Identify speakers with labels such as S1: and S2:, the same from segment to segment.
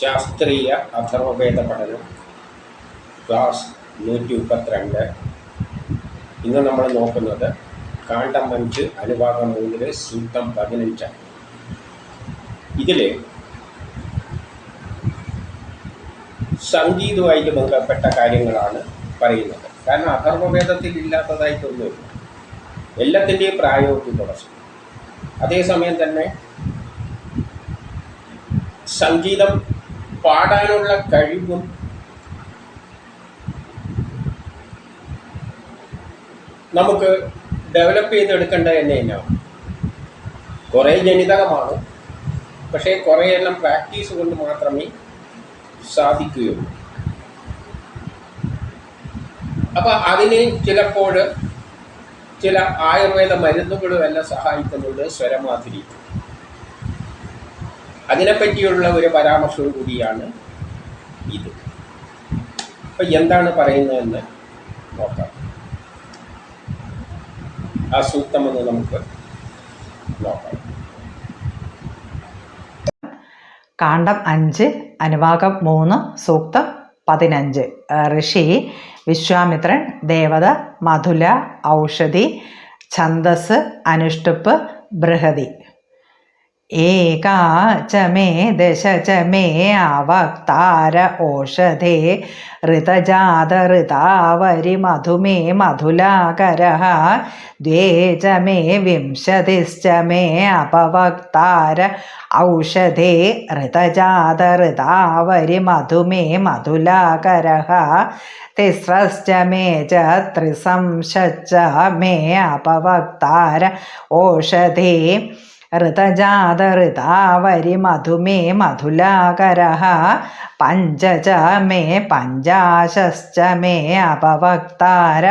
S1: ശാസ്ത്രീയ അഥർവവേദ പഠനം ക്ലാസ് 132. ഇന്ന് നമ്മൾ നോക്കുന്നത് കാണ്ഡം 5 അനുഭാഗം 3 സൂക്തം 15. ഇതിൽ സംഗീതവുമായിട്ട് ബന്ധപ്പെട്ട കാര്യങ്ങളാണ് പറയുന്നത്. കാരണം അഥർവവേദത്തിൽ ഇല്ലാത്തതായിട്ടൊന്നുമില്ല, എല്ലാത്തിൻ്റെയും പ്രായോഗിക തുടർച്ച. അതേസമയം തന്നെ സംഗീതം പാടാനുള്ള കഴിവും നമുക്ക് ഡെവലപ്പ് ചെയ്തെടുക്കേണ്ടത് തന്നെയാണ്. കുറേ ജനിതകമാണ്, പക്ഷേ കുറേയെല്ലാം പ്രാക്ടീസ് കൊണ്ട് മാത്രമേ സാധിക്കുകയുള്ളൂ. അപ്പം അതിന് ചിലപ്പോൾ ചില ആയുർവേദ മരുന്നുകളും എല്ലാം സഹായിക്കുന്നുണ്ട്. സ്വരമാധുരി, അതിനെപ്പറ്റിയുള്ള ഒരു പരാമർശവും കൂടിയാണ് ഇത്. അപ്പം എന്താണ് പറയുന്നതെന്ന് നോക്കാം. ആ സൂക്തമെന്ന് നമുക്ക് നോക്കാം.
S2: കാണ്ഡം 5 അനുഭാഗം 3 സൂക്തം 15. ഋഷി വിശ്വാമിത്രൻ, ദേവത മധുല, ഔഷധി, ഛന്ദസ് അനുഷ്ടുപ്പ്, ബൃഹതി. ഏകാ ച മേ ദശ ച മേ അവക്താര ഓഷധേ ഋതജാത ഋതാവരി മധുമേ മധുലാകരഃ ദ്വേ ച മേ വിംശതിശ്ച മേ അപവക്താര ഔഷധേ ഋതജാത ഋതാവരി മധുമേ മധുലാകരഃ തിസ്രശ്ച മേ ച ത്രിസംശശ്ച മേ അപവക്താര ഓഷധേ ഋതജാത ഋതാവരി മധുമേ മധുലാകരഃ പഞ്ച ച മേ പഞ്ചാശശ്ച മേ അപവക്താര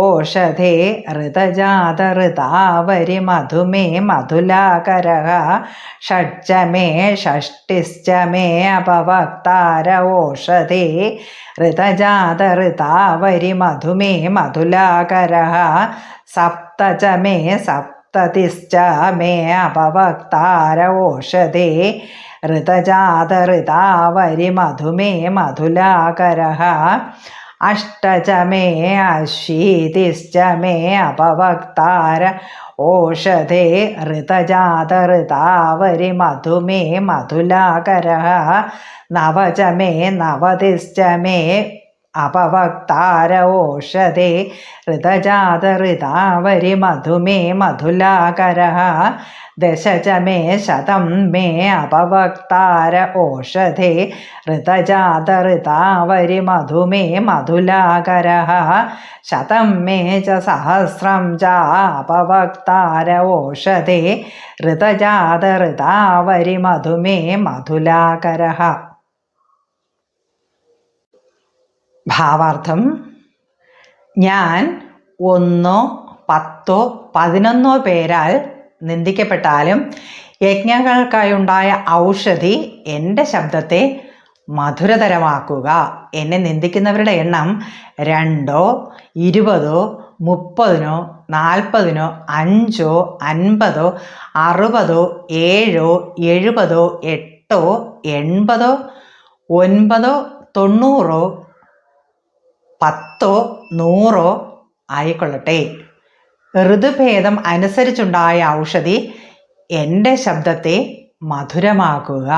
S2: ഓഷധേ ഋതജാത ഋതാവരി മധുമേ മധുലാകരഃ ഷഡ്ച മേ ഷഷ്ടിശ്ച മേ അപവക്താര ഓഷധേ ഋതജാത ഋതാവരി മധുമേ മധുലാകരഃ സപ്ത ച മേ സപ്തതിശ്ച മേ അപവക്താര ഓഷധേ ഋതജാത ഋതാവരി മധുമേ മധുലാകരഃ അഷ്ട ച മേ അശീതിശ്ച മേ അപവക്താര ഓഷധേ ഋതജാത ഋതാവരി മധുമേ മധുലാകരഃ നവ ച മേ നവതിശ്ച മേ അപവക്താര ഓഷധേ ഋതജാത ഋതാവരി മധുമേ മധുലാകരഃ ദശ ച മേ ശതം മേ അപവക്താര ഓഷധേ ഋതജാത ഋതാവരി മധുമേ മധുലാകരഃ ശതം മേ ച സഹസ്രം ച അപവക്താര ഓഷധേ ഋതജാത ഋതാവരി മധുമേ മധുലാകരഃ. ഭാവാർത്ഥം: ഞാൻ 1, 10, 11 പേരാൽ നിന്ദിക്കപ്പെട്ടാലും യജ്ഞങ്ങൾക്കായുണ്ടായ ഔഷധി എൻ്റെ ശബ്ദത്തെ മധുരതരമാക്കുക. എന്നെ നിന്ദിക്കുന്നവരുടെ എണ്ണം 2, 20, 30, 40, 5, 50, 60, 7, 70, 8, 80, 9, 90, 10, 100 ആയിക്കൊള്ളട്ടെ. ഋതുഭേദം അനുസരിച്ചുണ്ടായ ഔഷധി എൻ്റെ ശബ്ദത്തെ മധുരമാക്കുക.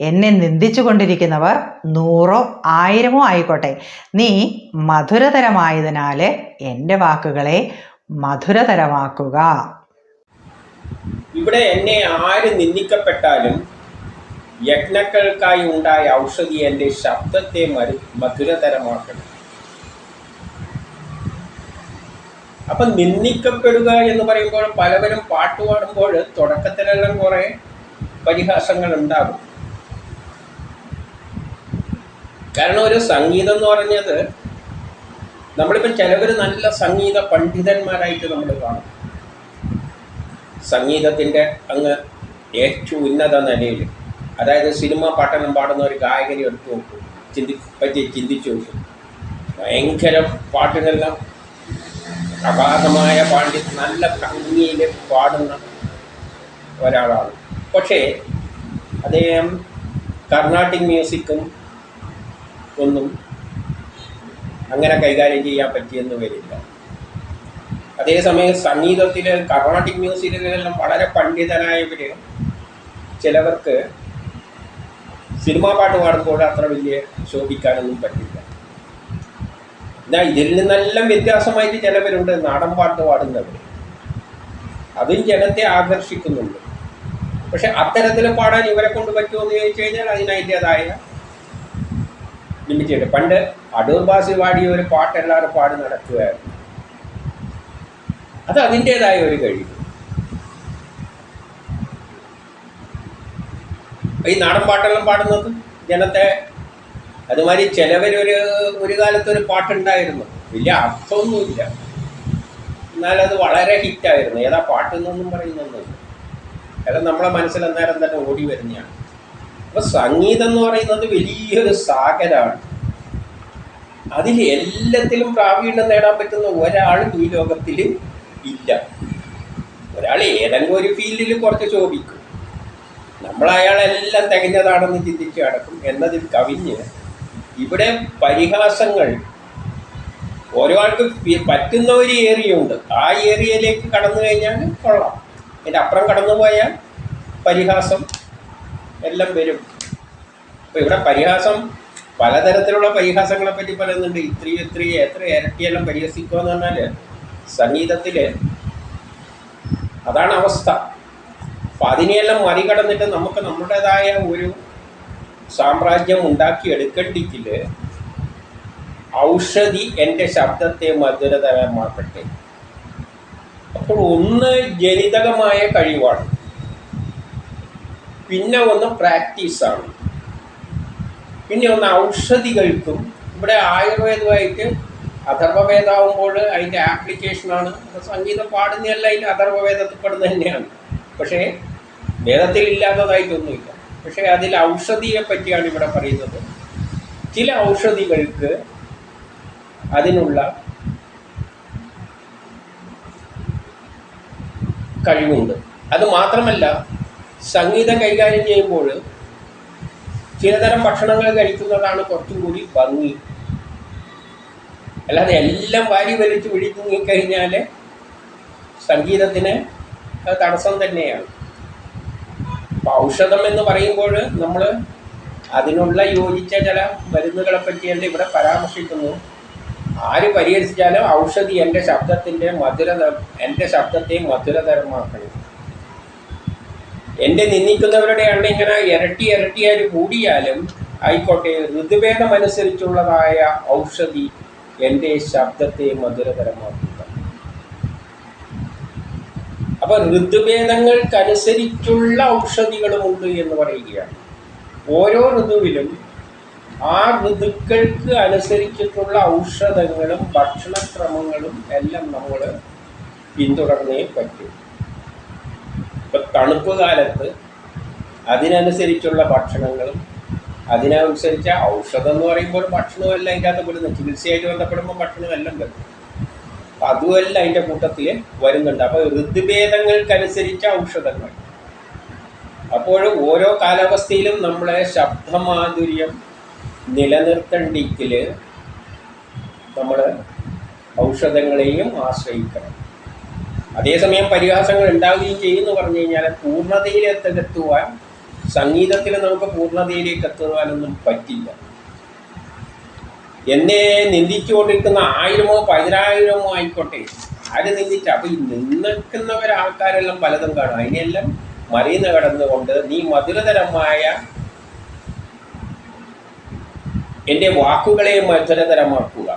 S2: എന്നെ നിന്ദിച്ചു കൊണ്ടിരിക്കുന്നവർ 100, 1000 ആയിക്കോട്ടെ, നീ മധുരതരമായതിനാൽ എൻ്റെ വാക്കുകളെ മധുരതരമാക്കുക.
S1: ഇവിടെ എന്നെ ആര് നിന്ദിക്കപ്പെട്ടാലും യജ്ഞങ്ങൾക്കായി ഉണ്ടായ ഔഷധി എൻ്റെ ശബ്ദത്തെ മധുരതരമാക്കണം. അപ്പം നിന്ദിക്കപ്പെടുക എന്ന് പറയുമ്പോൾ പലവരും പാട്ട് പാടുമ്പോൾ തുടക്കത്തിലെല്ലാം കുറേ പരിഹാസങ്ങൾ ഉണ്ടാകും. കാരണം ഒരു സംഗീതം എന്ന് പറഞ്ഞത്, നമ്മളിപ്പം ചിലവർ നല്ല സംഗീത പണ്ഡിതന്മാരായിട്ട് നമ്മൾ കാണും. സംഗീതത്തിൻ്റെ അങ്ങ് ഏറ്റവും ഉന്നത നിലയിൽ, അതായത് സിനിമ പാട്ടെല്ലാം പാടുന്ന ഒരു ഗായകനെ എടുത്തു നോക്കും, ചിന്തിച്ചു നോക്കും. ഭയങ്കര പാട്ടിനെല്ലാം അഗാധമായ പാണ്ഡിത്യം, നല്ല ഭംഗിയിൽ പാടുന്ന ഒരാളാണ്. പക്ഷേ അദ്ദേഹം കർണാട്ടിക് മ്യൂസിക്കും ഒന്നും അങ്ങനെ കൈകാര്യം ചെയ്യാൻ പറ്റിയെന്ന് വരില്ല. അതേസമയം സംഗീതത്തിൽ കർണാട്ടിക് മ്യൂസിക്കുകളെല്ലാം വളരെ പണ്ഡിതനായവർ ചിലവർക്ക് സിനിമാ പാട്ട് പാടുമ്പോൾ അത്ര വലിയ ശോഭിക്കാനൊന്നും പറ്റില്ല. എന്നാൽ ഇതിൽ നിന്നെല്ലാം വ്യത്യാസമായിട്ട് ചിലവരുണ്ട് നാടൻ പാട്ട് പാടുന്നവർ, അതും ജനത്തെ ആകർഷിക്കുന്നുണ്ട്. പക്ഷെ അത്തരത്തിൽ പാടാൻ ഇവരെ കൊണ്ട് പറ്റുമോ എന്ന് ചോദിച്ചു കഴിഞ്ഞാൽ അതിനതിൻ്റെതായ ലിമിറ്റുണ്ട്. പണ്ട് അടൂർ ബാസി പാടിയ ഒരു പാട്ട് എല്ലാവരും പാടി നടക്കുകയായിരുന്നു. അത് അതിൻ്റെതായ ഒരു കഴിവ്. ഈ നാടൻ പാട്ടെല്ലാം പാടുന്നത് ജനത്തെ, അതുമാതിരി ഒരു കാലത്തൊരു പാട്ടുണ്ടായിരുന്നു, വലിയ അർത്ഥമൊന്നുമില്ല, എന്നാലത് വളരെ ഹിറ്റായിരുന്നു. ഏതാ പാട്ടെന്നൊന്നും പറയുന്നൊന്നുമില്ല, അല്ല നമ്മളെ മനസ്സിൽ അന്നേരം തന്നെ ഓടി വരുന്നതാണ്. അപ്പോൾ സംഗീതം എന്ന് പറയുന്നത് വലിയൊരു സാഗരമാണ്. അതിൽ എല്ലാത്തിലും പ്രാവീണ്യം നേടാൻ പറ്റുന്ന ഒരാളും ഈ ലോകത്തിൽ ഇല്ല. ഒരാൾ ഏതെങ്കിലും ഒരു ഫീൽഡിൽ കുറച്ച് ശോഭിക്കും, നമ്മൾ അയാളെല്ലാം തികഞ്ഞതാണെന്ന് ചിന്തിച്ച് കിടക്കും. എന്നതിൽ കവിഞ്ഞ് ഇവിടെ പരിഹാസങ്ങൾ ഓരോ ആൾക്ക് പറ്റുന്ന ഒരു ഏരിയയുണ്ട്. ആ ഏരിയയിലേക്ക് കടന്നു കഴിഞ്ഞാൽ കൊള്ളാം, അതിൻ്റെ അപ്പുറം കടന്നു പോയാൽ പരിഹാസം എല്ലാം വരും. അപ്പോൾ ഇവിടെ പരിഹാസം, പലതരത്തിലുള്ള പരിഹാസങ്ങളെ പറ്റി പറയുന്നുണ്ട്. എത്ര ഇരട്ടിയെല്ലാം പരിഹസിക്കുക എന്ന് പറഞ്ഞാൽ സംഗീതത്തിൽ അതാണ് അവസ്ഥ. അപ്പം അതിനെയെല്ലാം മറികടന്നിട്ട് നമുക്ക് നമ്മുടേതായ ഒരു സാമ്രാജ്യം ഉണ്ടാക്കിയെടുക്കേണ്ടിക്കിൽ ഔഷധി എൻ്റെ ശബ്ദത്തെ മധുരതരമാക്കട്ടെ. അപ്പോൾ ഒന്ന് ജനിതകമായ കഴിവാണ്, പിന്നെ ഒന്ന് പ്രാക്ടീസാണ്, പിന്നെ ഒന്ന് ഔഷധികൾക്കും. ഇവിടെ ആയുർവേദമായിട്ട് അഥർവവേദമാകുമ്പോൾ അതിൻ്റെ ആപ്ലിക്കേഷനാണ്. സംഗീതം പാടുന്നതല്ല അതിൻ്റെ അഥർവവേദത്തിൽ പെടുന്നത് തന്നെയാണ്, പക്ഷേ വേദത്തിൽ ഇല്ലാത്തതായിട്ടൊന്നുമില്ല. പക്ഷേ അതിൽ ഔഷധിയെ പറ്റിയാണ് ഇവിടെ പറയുന്നത്. ചില ഔഷധികൾക്ക് അതിനുള്ള കഴിവുണ്ട്. അത് മാത്രമല്ല, സംഗീതം കൈകാര്യം ചെയ്യുമ്പോൾ ചിലതരം ഭക്ഷണങ്ങൾ കഴിക്കുന്നതാണ് കുറച്ചും കൂടി ഭംഗി. അല്ലാതെ എല്ലാം വാരി വലിച്ച് വിഴുങ്ങിക്കഴിഞ്ഞാൽ സംഗീതത്തിന് അത് തടസ്സം തന്നെയാണ്. അപ്പോൾ ഔഷധം എന്ന് പറയുമ്പോൾ നമ്മൾ അതിനുള്ള യോജിച്ച ചില മരുന്നുകളെ പറ്റിയല്ല ഇവിടെ പരാമർശിക്കുന്നു. ആര് പരിഹരിച്ചാലും ഔഷധി എൻ്റെ ശബ്ദത്തെ മധുരതരമാക്കണം. എൻ്റെ നിന്ദിക്കുന്നവരുടെ എണ്ണം ഇങ്ങനെ ഇരട്ടിയായിട്ട് കൂടിയാലും ആയിക്കോട്ടെ, ഋതുഭേദമനുസരിച്ചുള്ളതായ ഔഷധി എൻ്റെ ശബ്ദത്തെ മധുരതരമാക്കുക. അപ്പോൾ ഋതുഭേദങ്ങൾക്കനുസരിച്ചുള്ള ഔഷധികളുമുണ്ട് എന്ന് പറയുകയാണ്. ഓരോ ഋതുവിലും ആ ഋതുക്കൾക്ക് അനുസരിച്ചിട്ടുള്ള ഔഷധങ്ങളും ഭക്ഷണക്രമങ്ങളും എല്ലാം നമ്മൾ പിന്തുടർന്നേ പറ്റും. ഇപ്പം തണുപ്പ് കാലത്ത് അതിനനുസരിച്ചുള്ള ഭക്ഷണങ്ങളും അതിനനുസരിച്ച ഔഷധം എന്ന് പറയുമ്പോൾ ഭക്ഷണമെല്ലാം അതിൻ്റെ അകത്ത് പെടുന്നു. ചികിത്സയായിട്ട് ബന്ധപ്പെടുമ്പോൾ ഭക്ഷണമെല്ലാം വരും, അപ്പം അതുമെല്ലാം അതിൻ്റെ കൂട്ടത്തിൽ വരുന്നുണ്ട്. അപ്പോൾ ഋതുഭേദങ്ങൾക്കനുസരിച്ച ഔഷധങ്ങൾ. അപ്പോഴും ഓരോ കാലാവസ്ഥയിലും നമ്മളെ ശബ്ദമാധുര്യം നിലനിർത്തേണ്ടിക്കൽ നമ്മൾ ഔഷധങ്ങളെയും ആശ്രയിക്കണം. അതേസമയം പരിഹാസങ്ങൾ ഉണ്ടാവുകയും ചെയ്യുമെന്ന് പറഞ്ഞു കഴിഞ്ഞാൽ പൂർണ്ണതയിലെത്തുവാൻ സംഗീതത്തിൽ നമുക്ക് പൂർണ്ണതയിലേക്ക് എത്തുവാനൊന്നും പറ്റില്ല. എന്നെ നിന്ദിച്ചുകൊണ്ടിരിക്കുന്ന 1000-ഓ 10,000-ഓ ആയിക്കോട്ടെ, ആര് നിന്ദിച്ച, അപ്പോൾ ഈ നിന്ദിക്കുന്നവരാൾക്കാരെല്ലാം പലതും കാണും. അതിനെല്ലാം മറിയുന്ന കടന്നുകൊണ്ട് നീ മധുരതരമായ എൻ്റെ വാക്കുകളെ മധുരതരമാക്കുക.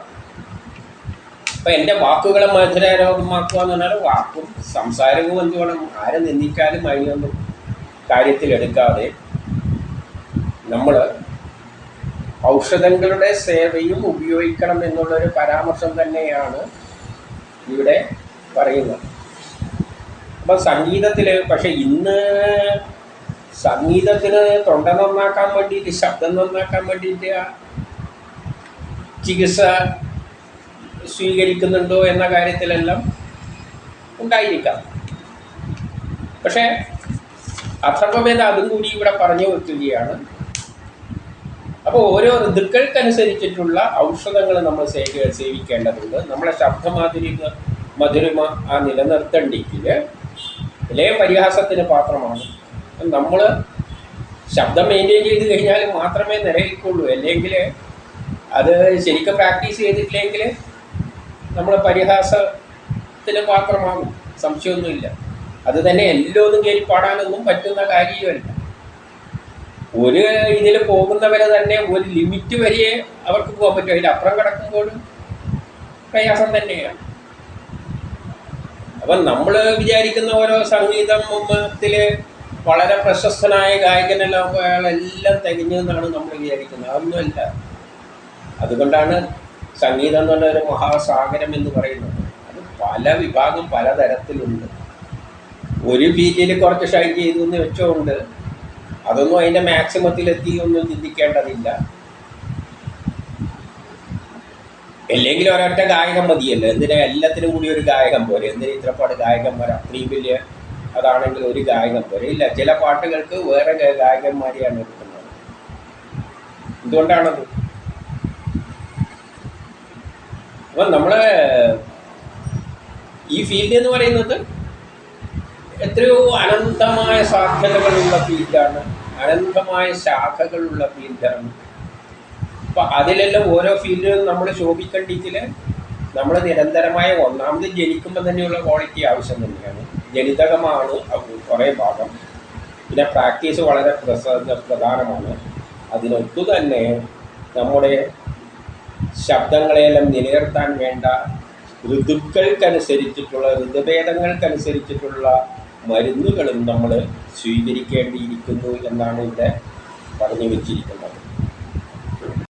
S1: അപ്പം എൻ്റെ വാക്കുകളെ മധുരതരമാക്കുക എന്ന് പറഞ്ഞാൽ വാക്കും സംസാരവും എന്ത് വേണം, ആരെ നിന്ദിച്ചാലും അതിനൊന്നും കാര്യത്തിലെടുക്കാതെ നമ്മൾ ഔഷധങ്ങളുടെ സേവയും ഉപയോഗിക്കണം എന്നുള്ളൊരു പരാമർശം തന്നെയാണ് ഇവിടെ പറയുന്നത്. അപ്പം സംഗീതത്തിൽ, പക്ഷെ ഇന്ന് സംഗീതത്തിന് തൊണ്ട നന്നാക്കാൻ വേണ്ടിയിട്ട്, ശബ്ദം നന്നാക്കാൻ വേണ്ടിയിട്ട് ചികിത്സ സ്വീകരിക്കുന്നുണ്ടോ എന്ന കാര്യത്തിലെല്ലാം ഉണ്ടായിരിക്കാം. പക്ഷേ അഥർവവേദം അതും കൂടി ഇവിടെ പറഞ്ഞു വെക്കുകയാണ്. അപ്പോൾ ഓരോ ഋതുക്കൾക്കനുസരിച്ചിട്ടുള്ള ഔഷധങ്ങൾ നമ്മൾ സേവിക്കേണ്ടതുണ്ട്. നമ്മളെ മധുരിമ ആ നിലനിർത്തേണ്ടെങ്കിൽ ഇലയും പരിഹാസത്തിന് പാത്രമാണ്. നമ്മൾ ശബ്ദം മെയിൻറ്റെയിൻ ചെയ്ത് കഴിഞ്ഞാൽ മാത്രമേ നിലനിൽക്കുള്ളൂ. അല്ലെങ്കിൽ അത് ശരിക്കും പ്രാക്ടീസ് ചെയ്തിട്ടില്ലെങ്കിൽ നമ്മൾ പരിഹാസത്തിന് പാത്രമാകും, സംശയമൊന്നുമില്ല. അത് തന്നെ എല്ലോന്നും കയറി പാടാനൊന്നും പറ്റുന്ന കാര്യമല്ല. ഒരു ഇതിൽ പോകുന്നവരെ തന്നെ ഒരു ലിമിറ്റ് വരെ അവർക്ക് പോകാൻ പറ്റും. അതിലപ്പുറം കിടക്കുമ്പോഴും പ്രയാസം തന്നെയാണ്. അപ്പം നമ്മൾ വിചാരിക്കുന്ന ഓരോ സംഗീതത്തിൽ വളരെ പ്രശസ്തനായ ഗായകനെല്ലാം അയാളെല്ലാം തികഞ്ഞെന്നാണ് നമ്മൾ വിചാരിക്കുന്നത്. അതൊന്നുമല്ല. അതുകൊണ്ടാണ് സംഗീതം എന്ന് പറഞ്ഞ ഒരു മഹാസാഗരം എന്ന് പറയുന്നത്. അത് പല വിഭാഗം പലതരത്തിലുണ്ട്. ഒരു ഫീൽഡിൽ കുറച്ച് ഷൈൻ ചെയ്തു എന്ന് വെച്ചുകൊണ്ട് അതൊന്നും അതിൻ്റെ മാക്സിമത്തിലെത്തി ഒന്നും ചിന്തിക്കേണ്ടതില്ല. അല്ലെങ്കിൽ ഒരൊറ്റ ഗായകൻ മതിയല്ലോ. എന്തിനാ എല്ലാത്തിനും കൂടി ഒരു ഗായകൻ പോരെ? എന്തിനാ ഇത്രപാട് ഗായകന്മാർ? അത്രയും വലിയ അതാണെങ്കിൽ ഒരു ഗായകൻ പോരെ? ഇല്ല, ചില പാട്ടുകൾക്ക് വേറെ ഗായകന്മാരെയാണ് എടുക്കുന്നത്. എന്തുകൊണ്ടാണത്? അപ്പം നമ്മളെ ഈ ഫീൽഡ് എന്ന് പറയുന്നത് എത്രയോ അനന്തമായ സാധ്യതകളുള്ള ഫീൽഡാണ്, അനന്തമായ ശാഖകളുള്ള ഫീൽഡാണ്. അപ്പം അതിലെല്ലാം ഓരോ ഫീൽഡിലും നമ്മൾ ശോഭിക്കണ്ടെങ്കിൽ നമ്മൾ നിരന്തരമായ ഒന്നാമത് ജനിക്കുമ്പോൾ തന്നെയുള്ള ക്വാളിറ്റി ആവശ്യം തന്നെയാണ്. ജനിതകമാണ് കുറേ ഭാഗം. പിന്നെ പ്രാക്ടീസ് വളരെ പ്രധാനമാണ്. അതിനൊത്തു തന്നെ നമ്മുടെ ശബ്ദങ്ങളെല്ലാം നിലനിർത്താൻ വേണ്ട ഋതുഭേദങ്ങൾക്കനുസരിച്ചിട്ടുള്ള മരുന്നുകളും നമ്മൾ സ്വീകരിക്കേണ്ടിയിരിക്കുന്നു എന്നാണ് ഇവിടെ പറഞ്ഞു വച്ചിരിക്കുന്നത്.